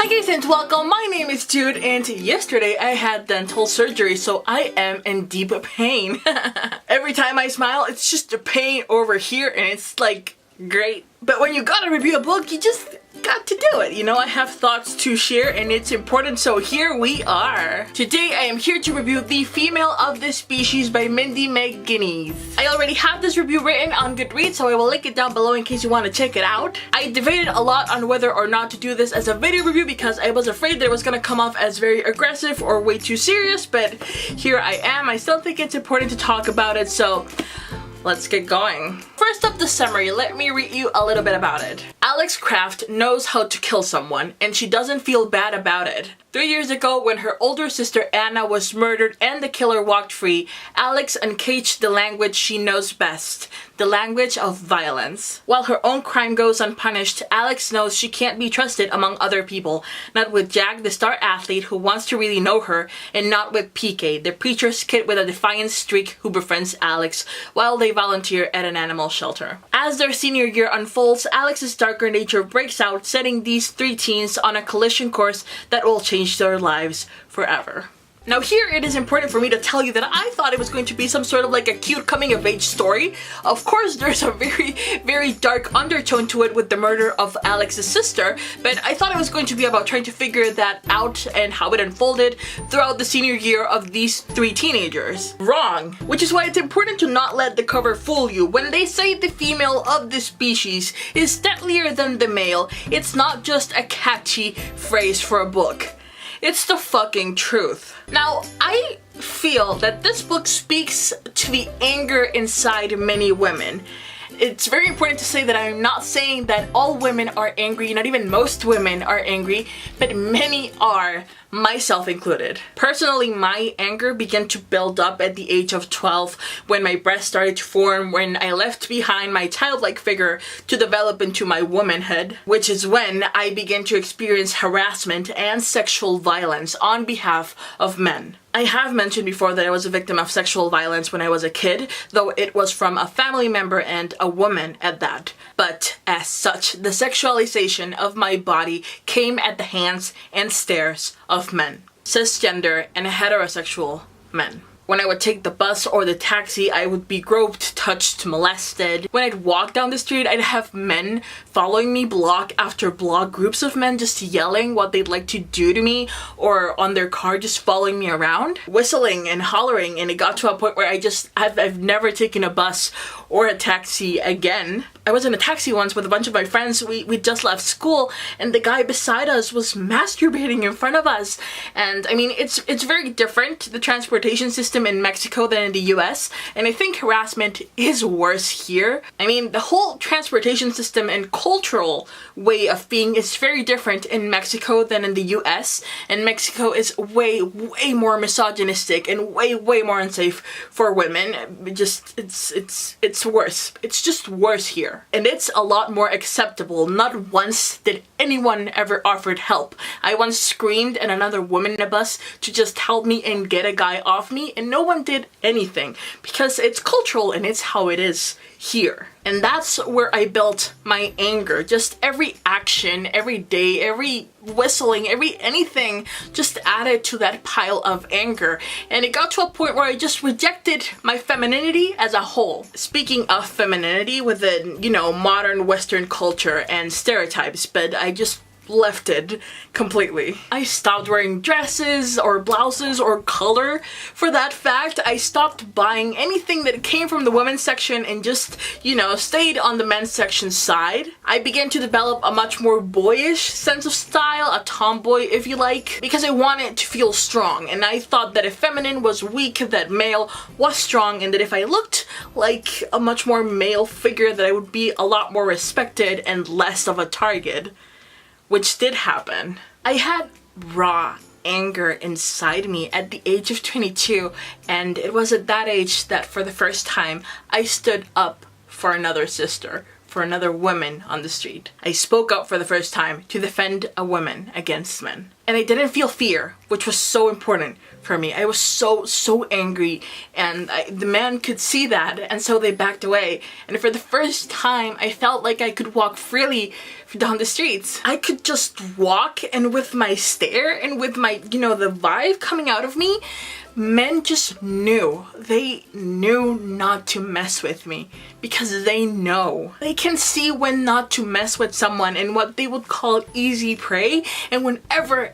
Hi guys and welcome, my name is Jude and yesterday I had dental surgery, so I am in deep pain. Every time I smile it's just a pain over here and it's like great. But when you gotta review a book, you just got to do it. You know, I have thoughts to share and it's important, so here we are. Today I am here to review The Female of the Species by Mindy McGinnis. I already have this review written on Goodreads, so I will link it down below in case you want to check it out. I debated a lot on whether or not to do this as a video review because I was afraid that it was gonna come off as very aggressive or way too serious, but here I am. I still think it's important to talk about it, so let's get going. First up, the summary. Let me read you a little bit about it. Alex Kraft knows how to kill someone, and she doesn't feel bad about it. 3 years ago, when her older sister Anna was murdered and the killer walked free, Alex uncaged the language she knows best, the language of violence. While her own crime goes unpunished, Alex knows she can't be trusted among other people, not with Jack, the star athlete who wants to really know her, and not with PK, the preacher's kid with a defiant streak who befriends Alex while they volunteer at an animal shelter. As their senior year unfolds, Alex's darker nature breaks out, setting these three teens on a collision course that will change their lives forever. Now here it is important for me to tell you that I thought it was going to be some sort of like a cute coming of age story. Of course there's a very dark undertone to it with the murder of Alex's sister, but I thought it was going to be about trying to figure that out and how it unfolded throughout the senior year of these three teenagers. Wrong. Which is why it's important to not let the cover fool you. When they say the female of the species is deadlier than the male, it's not just a catchy phrase for a book. It's the fucking truth. Now, I feel that this book speaks to the anger inside many women. It's very important to say that I'm not saying that all women are angry, not even most women are angry, but many are, myself included. Personally, my anger began to build up at the age of 12 when my breasts started to form, when I left behind my childlike figure to develop into my womanhood, which is when I began to experience harassment and sexual violence on behalf of men. I have mentioned before that I was a victim of sexual violence when I was a kid, though it was from a family member and a woman at that. But as such, the sexualization of my body came at the hands and stares of men. Cisgender and heterosexual men. When I would take the bus or the taxi, I would be groped, touched, molested. When I'd walk down the street, I'd have men following me block after block, groups of men just yelling what they'd like to do to me, or on their car just following me around, whistling and hollering, and it got to a point where I've never taken a bus or a taxi again. I was in a taxi once with a bunch of my friends. We just left school and the guy beside us was masturbating in front of us. And I mean, it's very different, the transportation system in Mexico than in the US, and I think harassment is worse here. I mean, the whole transportation system and cultural way of being is very different in Mexico than in the US, and Mexico is way more misogynistic and way more unsafe for women. It's worse. It's just worse here. And it's a lot more acceptable. Not once did anyone ever offered help. I once screamed at another woman in a bus to just help me and get a guy off me, and no one did anything because it's cultural and it's how it is here. And that's where I built my anger. Just every action, every day, every whistling, anything just added to that pile of anger. And it got to a point where I just rejected my femininity as a whole. Speaking of femininity within, you know, modern Western culture and stereotypes, but I just left it completely. I stopped wearing dresses or blouses or color for that fact. I stopped buying anything that came from the women's section and just, you know, stayed on the men's section side. I began to develop a much more boyish sense of style, a tomboy if you like, because I wanted to feel strong, and I thought that if feminine was weak, that male was strong, and that if I looked like a much more male figure that I would be a lot more respected and less of a target. Which did happen. I had raw anger inside me at the age of 22, and it was at that age that for the first time I stood up for another sister, for another woman on the street. I spoke up for the first time to defend a woman against men. And I didn't feel fear, which was so important for me. I was so angry, and the man could see that, and so they backed away. And for the first time, I felt like I could walk freely down the streets. I could just walk, and with my stare and with my, the vibe coming out of me, men just knew. They knew not to mess with me because they know. They can see when not to mess with someone and what they would call easy prey. And whenever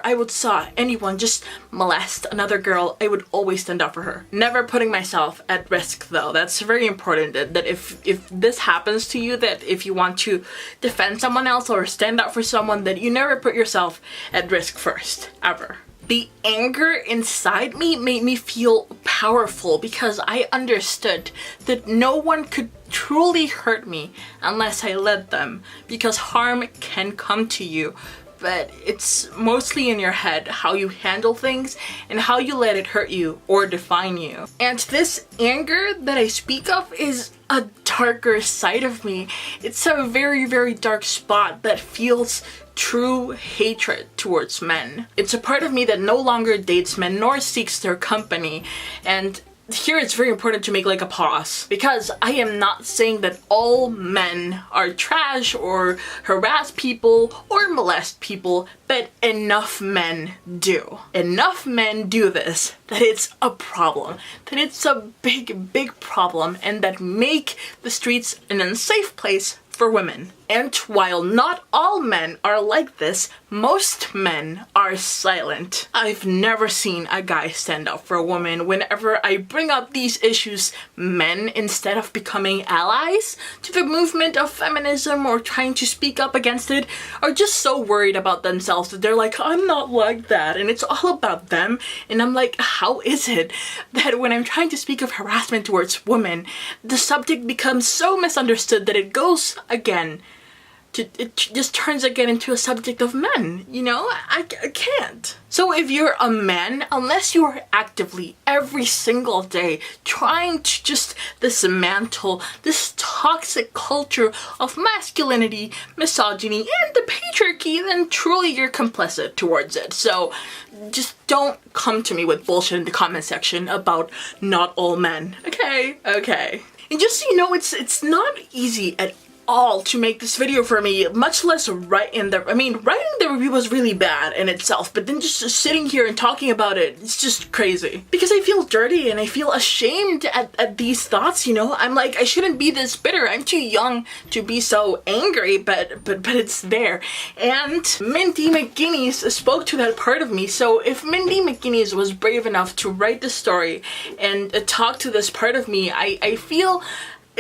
I would saw anyone just molest another girl, I would always stand up for her. Never putting myself at risk though. That's very important, that if this happens to you, that if you want to defend someone else or stand up for someone, that you never put yourself at risk first, ever. The anger inside me made me feel powerful because I understood that no one could truly hurt me unless I let them, because harm can come to you, but it's mostly in your head how you handle things and how you let it hurt you or define you. And this anger that I speak of is a darker side of me. It's a very dark spot that feels true hatred towards men. It's a part of me that no longer dates men nor seeks their company. And here it's very important to make like a pause, because I am not saying that all men are trash or harass people or molest people, but enough men do. Enough men do this that it's a problem, that it's a big problem, and that make the streets an unsafe place for women. And while not all men are like this, most men are silent. I've never seen a guy stand up for a woman. Whenever I bring up these issues, men, instead of becoming allies to the movement of feminism or trying to speak up against it, are just so worried about themselves that they're like, I'm not like that, and it's all about them. And I'm like, how is it that when I'm trying to speak of harassment towards women, the subject becomes so misunderstood that it goes again it just turns again into a subject of men, I can't. So if you're a man, unless you are actively every single day trying to just dismantle this toxic culture of masculinity, misogyny, and the patriarchy, then truly you're complicit towards it. So just don't come to me with bullshit in the comment section about not all men. Okay. And just so you know, it's not easy at all to make this video for me, much less writing the review was really bad in itself, but then just sitting here and talking about it, it's just crazy. Because I feel dirty and I feel ashamed at these thoughts, I'm like, I shouldn't be this bitter. I'm too young to be so angry, but it's there. And Mindy McGinnis spoke to that part of me, so if Mindy McGinnis was brave enough to write the story and talk to this part of me, I feel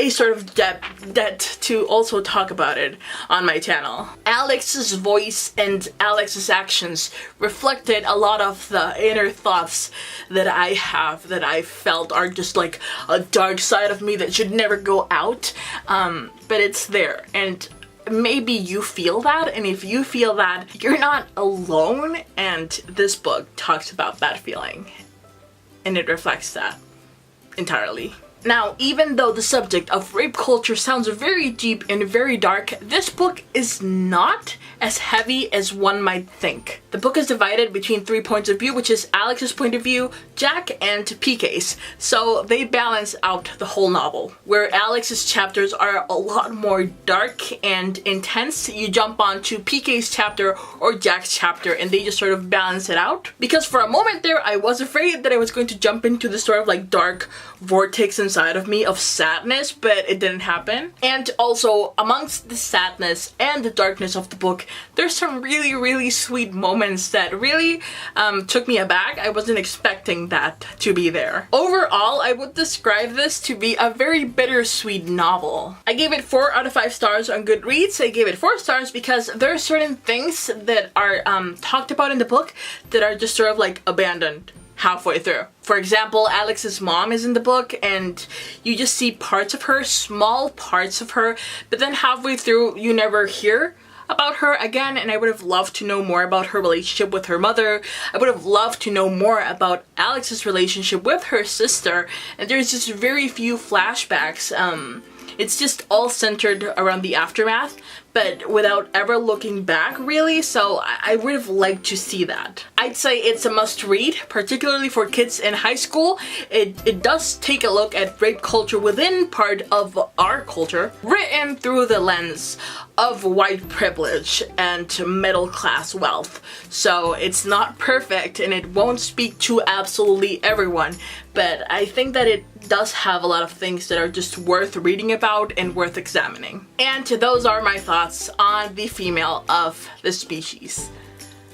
a sort of debt to also talk about it on my channel. Alex's voice and Alex's actions reflected a lot of the inner thoughts that I have, that I felt are just like a dark side of me that should never go out, but it's there. And maybe you feel that, and if you feel that, you're not alone, and this book talks about that feeling, and it reflects that entirely. Now, even though the subject of rape culture sounds very deep and very dark, this book is not as heavy as one might think. The book is divided between 3 points of view, which is Alex's point of view, Jack, and PK's. So they balance out the whole novel. Where Alex's chapters are a lot more dark and intense, you jump on to PK's chapter or Jack's chapter, and they just sort of balance it out. Because for a moment there, I was afraid that I was going to jump into this sort of like dark vortex inside of me of sadness, but it didn't happen. And also, amongst the sadness and the darkness of the book, there's some really sweet moments that really took me aback. I wasn't expecting that to be there. Overall, I would describe this to be a very bittersweet novel. I gave it 4 out of 5 stars on Goodreads. I gave it 4 stars because there are certain things that are talked about in the book that are just sort of like abandoned halfway through. For example, Alex's mom is in the book, and you just see parts of her, small parts of her, but then halfway through you never hear about her again, and I would have loved to know more about her relationship with her mother. I would have loved to know more about Alex's relationship with her sister, and there's just very few flashbacks It's just all centered around the aftermath, but without ever looking back really, so I would have liked to see that. I'd say it's a must read, particularly for kids in high school. It does take a look at rape culture within part of our culture, written through the lens of white privilege and middle class wealth. So it's not perfect and it won't speak to absolutely everyone, but I think that it does have a lot of things that are just worth reading about and worth examining. And those are my thoughts on The Female of the Species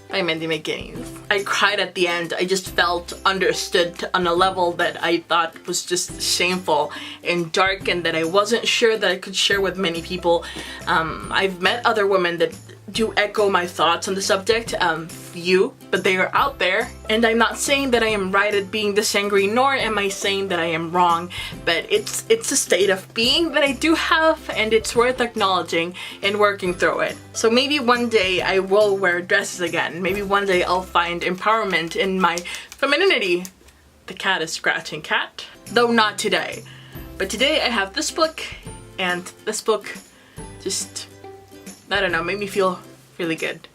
by Mindy McGinnis. I cried at the end. I just felt understood on a level that I thought was just shameful and dark, and that I wasn't sure that I could share with many people. I've met other women that do echo my thoughts on the subject, few, but they are out there, and I'm not saying that I am right at being this angry, nor am I saying that I am wrong, but it's a state of being that I do have, and it's worth acknowledging and working through it. So maybe one day I will wear dresses again. Maybe one day I'll find empowerment in my femininity. The cat is scratching cat, though not today. But today I have this book, and this book just, I don't know, made me feel really good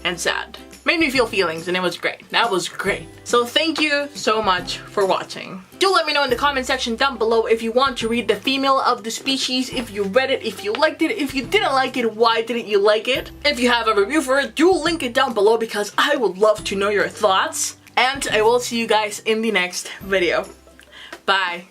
and sad. Made me feel feelings, and it was great. That was great. So thank you so much for watching. Do let me know in the comment section down below if you want to read The Female of the Species, if you read it, if you liked it, if you didn't like it, why didn't you like it? If you have a review for it, do link it down below because I would love to know your thoughts. And I will see you guys in the next video. Bye.